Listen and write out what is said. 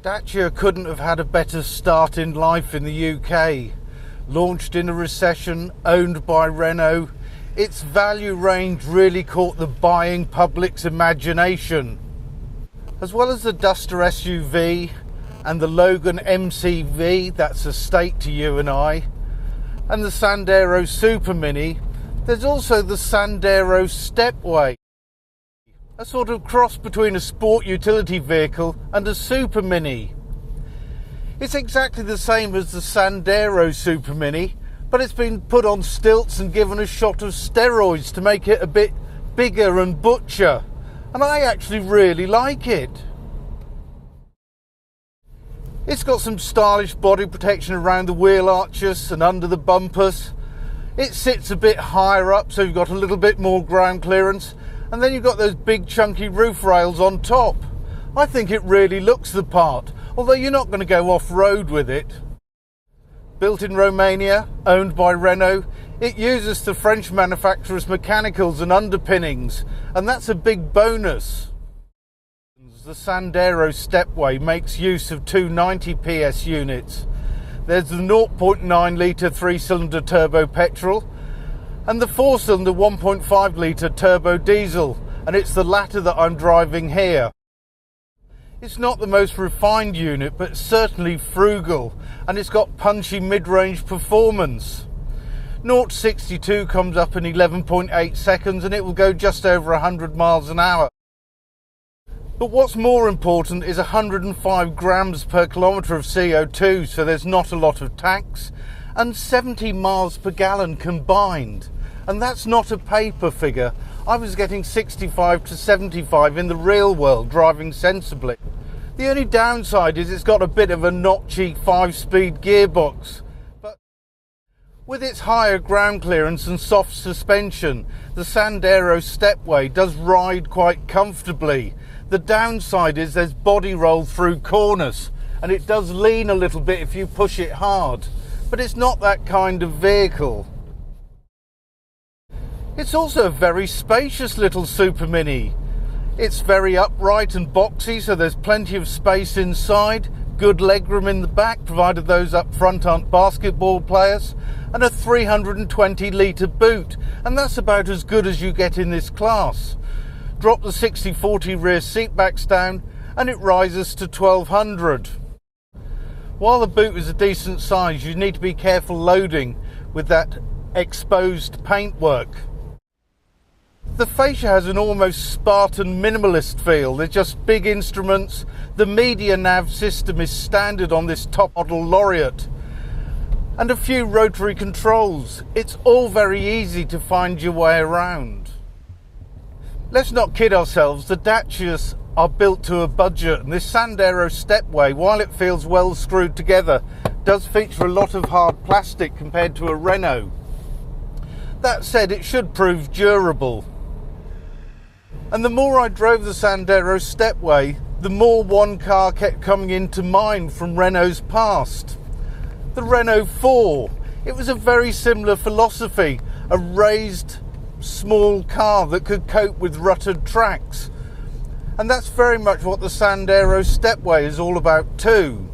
Dacia couldn't have had a better start in life in the UK. Launched in a recession, owned by Renault, its value range really caught the buying public's imagination. As well as the Duster SUV and the Logan MCV, that's a state to you and I, and the Sandero Supermini, there's also the Sandero Stepway, a sort of cross between a sport utility vehicle and a Supermini. It's exactly the same as the Sandero Supermini, but it's been put on stilts and given a shot of steroids to make it a bit bigger and butcher, and I actually really like it. It's got some stylish body protection around the wheel arches and under the bumpers. It sits a bit higher up, so you've got a little bit more ground clearance, and then you've got those big chunky roof rails on top. I think it really looks the part, although you're not going to go off-road with it. Built in Romania, owned by Renault, it uses the French manufacturer's mechanicals and underpinnings, and that's a big bonus. The Sandero Stepway makes use of two 90 PS units. There's the 0.9 litre 3-cylinder turbo petrol and the 4-cylinder 1.5 litre turbo diesel, and it's the latter that I'm driving here. It's not the most refined unit, but certainly frugal, and it's got punchy mid-range performance. 0-62 comes up in 11.8 seconds, and it will go just over 100 miles an hour. But what's more important is 105 grams per kilometre of CO2, so there's not a lot of tax, and 70 miles per gallon combined. And that's not a paper figure. I was getting 65 to 75 in the real world, driving sensibly. The only downside is it's got a bit of a notchy 5-speed gearbox. But with its higher ground clearance and soft suspension, the Sandero Stepway does ride quite comfortably. The downside is there's body roll through corners, and it does lean a little bit if you push it hard, but it's not that kind of vehicle. It's also a very spacious little Supermini. It's very upright and boxy, so there's plenty of space inside, good legroom in the back, provided those up front aren't basketball players, and a 320 litre boot, and that's about as good as you get in this class. Drop the 60/40 rear seat backs down and it rises to 1200. While the boot is a decent size, you need to be careful loading with that exposed paintwork. The fascia has an almost Spartan minimalist feel. They're just big instruments. The media nav system is standard on this top model Laureate, and a few rotary controls. It's all very easy to find your way around. Let's not kid ourselves, the Dacias are built to a budget, and this Sandero Stepway, while it feels well screwed together, does feature a lot of hard plastic compared to a Renault. That said, it should prove durable. And the more I drove the Sandero Stepway, the more one car kept coming into mind from Renault's past. The Renault 4. It was a very similar philosophy, a raised small car that could cope with rutted tracks, and that's very much what the Sandero Stepway is all about too.